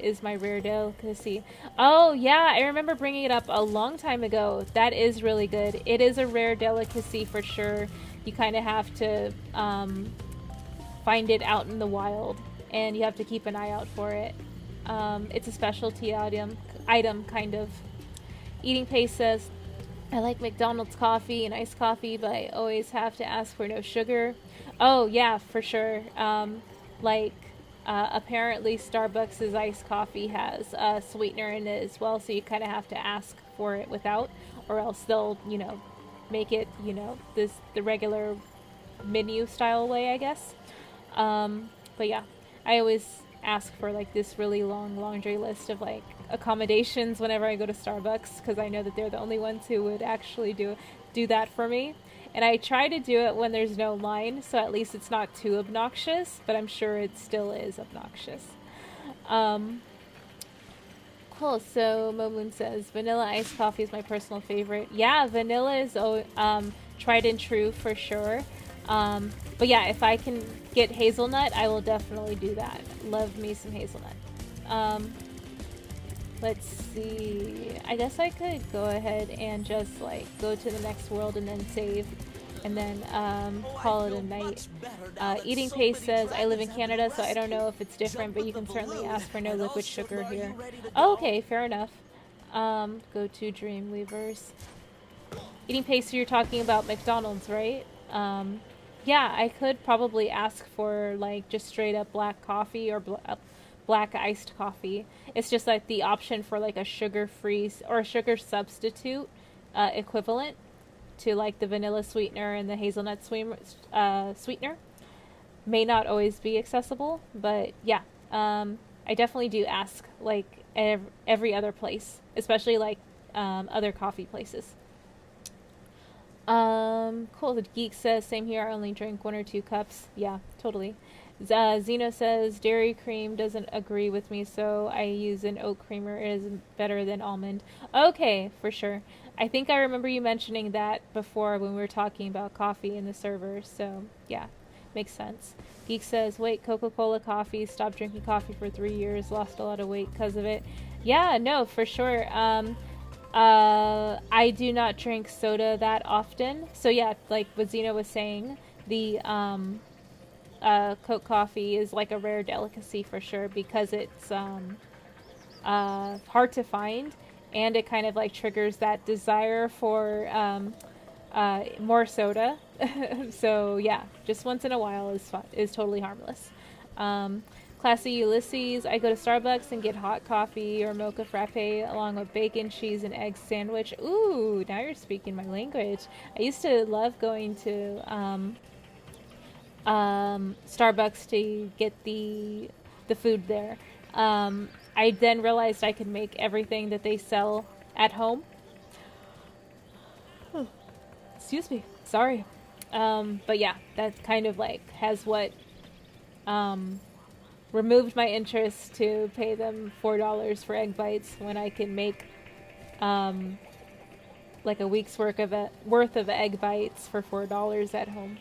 is my rare delicacy. Oh yeah, I remember bringing it up a long time ago. That is really good. It is a rare delicacy for sure. You kind of have to find it out in the wild, and you have to keep an eye out for it. It's a specialty item kind of. Eating Pace says, I like McDonald's coffee and iced coffee, but I always have to ask for no sugar. Oh yeah, for sure. Apparently Starbucks' iced coffee has a sweetener in it as well, so you kind of have to ask for it without, or else they'll, make it, the regular menu style way, I guess. But yeah, I always ask for like this really long laundry list of like accommodations whenever I go to Starbucks, because I know that they're the only ones who would actually do that for me. And I try to do it when there's no line, so at least it's not too obnoxious, but I'm sure it still is obnoxious. Cool, so Momoon says, vanilla iced coffee is my personal favorite. Yeah, vanilla is tried and true for sure. But yeah, if I can get hazelnut, I will definitely do that. Love me some hazelnut. Let's see. I guess I could go ahead and just like go to the next world and then save, and then call it a night. Eating Pace says, I live in Canada, so I don't know if it's different, but you can certainly ask for no liquid sugar here. Oh, okay, fair enough. Go to Dreamweavers. Eating Pace, so you're talking about McDonald's, right? Yeah, I could probably ask for like just straight up black coffee or black iced coffee. It's just like the option for like a sugar-free or a sugar substitute equivalent to like the vanilla sweetener and the hazelnut sweetener. may not always be accessible, but yeah, I definitely do ask like every other place, especially like other coffee places. Cool. The geek says, same here. I only drink 1 or 2 cups. Yeah, totally. Zeno says dairy cream doesn't agree with me, so I use an oat creamer. It is better than almond. Okay, for sure. I think I remember you mentioning that before when we were talking about coffee in the server. So yeah, makes sense. Geek says, wait, Coca-Cola coffee. Stopped drinking coffee for 3 years. Lost a lot of weight because of it. Yeah, no, for sure. I do not drink soda that often. So yeah, like what Zena was saying, the Coke coffee is like a rare delicacy for sure because it's hard to find, and it kind of like triggers that desire for more soda. So yeah, just once in a while is totally harmless. Classy Ulysses, I go to Starbucks and get hot coffee or mocha frappe along with bacon, cheese, and egg sandwich. Ooh, now you're speaking my language. I used to love going to Starbucks to get the food there. I then realized I could make everything that they sell at home. Excuse me. Sorry. But yeah, that kind of like has what removed my interest to pay them $4 for egg bites when I can make like a week's worth of egg bites for $4 at home.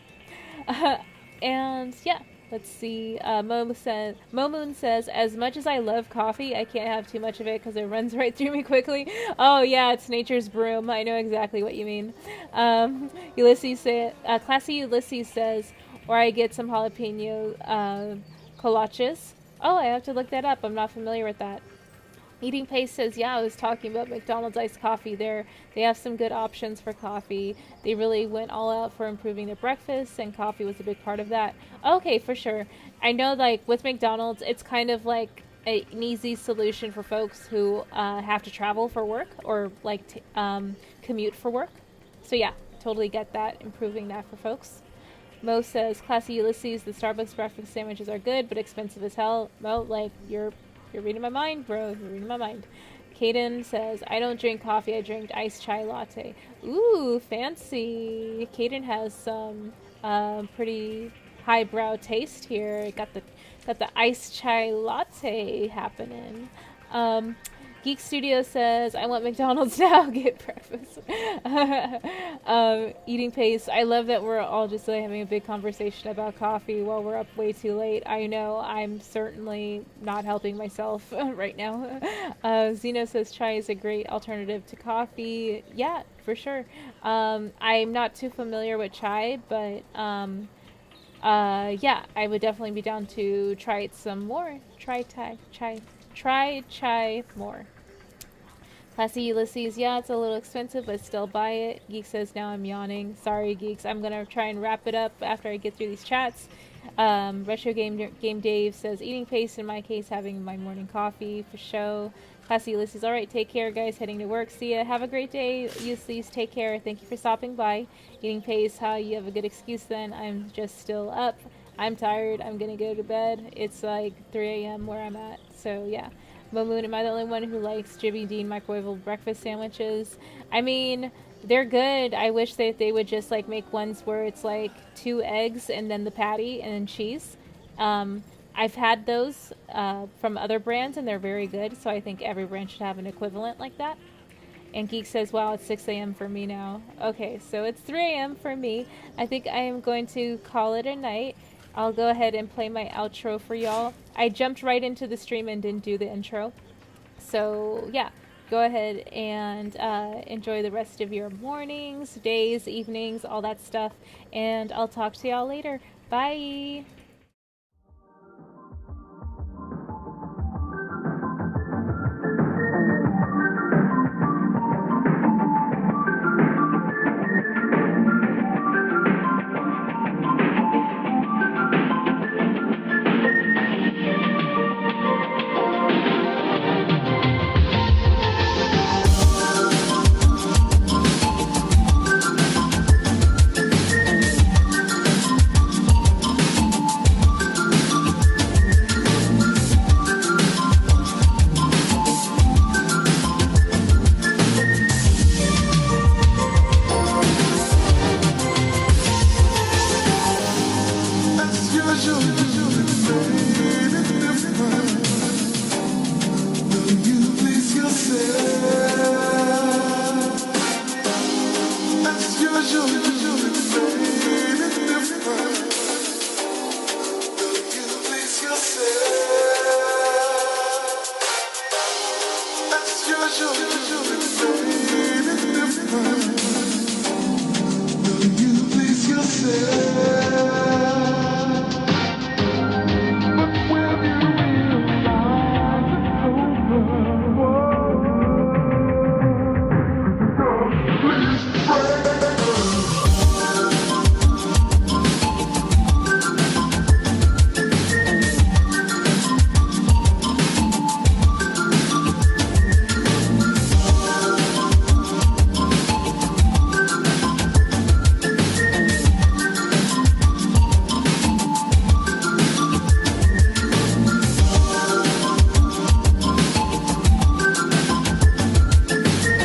And yeah, let's see. Momoon says, as much as I love coffee, I can't have too much of it because it runs right through me quickly. Oh yeah, it's nature's broom. I know exactly what you mean. Classy Ulysses says, or I get some jalapeno kolaches. Oh, I have to look that up. I'm not familiar with that. Eating Pace says, yeah, I was talking about McDonald's iced coffee there. They have some good options for coffee. They really went all out for improving their breakfast, and coffee was a big part of that. Okay, for sure. I know, like, with McDonald's, it's kind of like an easy solution for folks who have to travel for work or, like, commute for work. So, yeah, totally get that, improving that for folks. Mo says, Classy Ulysses, the Starbucks breakfast sandwiches are good, but expensive as hell. Mo, like, you're reading my mind, bro. You're reading my mind. Kaden says, I don't drink coffee. I drink iced chai latte. Ooh, fancy. Kaden has some pretty highbrow taste here. Got the iced chai latte happening. Geek Studio says, I want McDonald's now. Get breakfast. Eating Pace. I love that we're all just like having a big conversation about coffee while we're up way too late. I know I'm certainly not helping myself right now. Zeno says chai is a great alternative to coffee. Yeah, for sure. I'm not too familiar with chai, but yeah, I would definitely be down to try it some more. Try chai more. Classy Ulysses, yeah, it's a little expensive, but still buy it. Geek says, now I'm yawning. Sorry, Geeks. I'm going to try and wrap it up after I get through these chats. Retro Game Dave says, eating pace, in my case, having my morning coffee for show. Classy Ulysses, all right, take care, guys. Heading to work. See ya. Have a great day. Ulysses, take care. Thank you for stopping by. Eating pace, you have a good excuse then. I'm just still up. I'm tired. I'm going to go to bed. It's like 3 a.m. where I'm at. So, yeah. Moon, am I the only one who likes Jimmy Dean microwavable breakfast sandwiches? I mean, they're good. I wish that they would just like make ones where it's like 2 eggs and then the patty and then cheese. I've had those from other brands and they're very good. So I think every brand should have an equivalent like that. And Geek says, wow, it's 6 a.m. for me now. Okay, so it's 3 a.m. for me. I think I am going to call it a night. I'll go ahead and play my outro for y'all. I jumped right into the stream and didn't do the intro. So, yeah, go ahead and enjoy the rest of your mornings, days, evenings, all that stuff. And I'll talk to y'all later. Bye! Treasure, baby, different.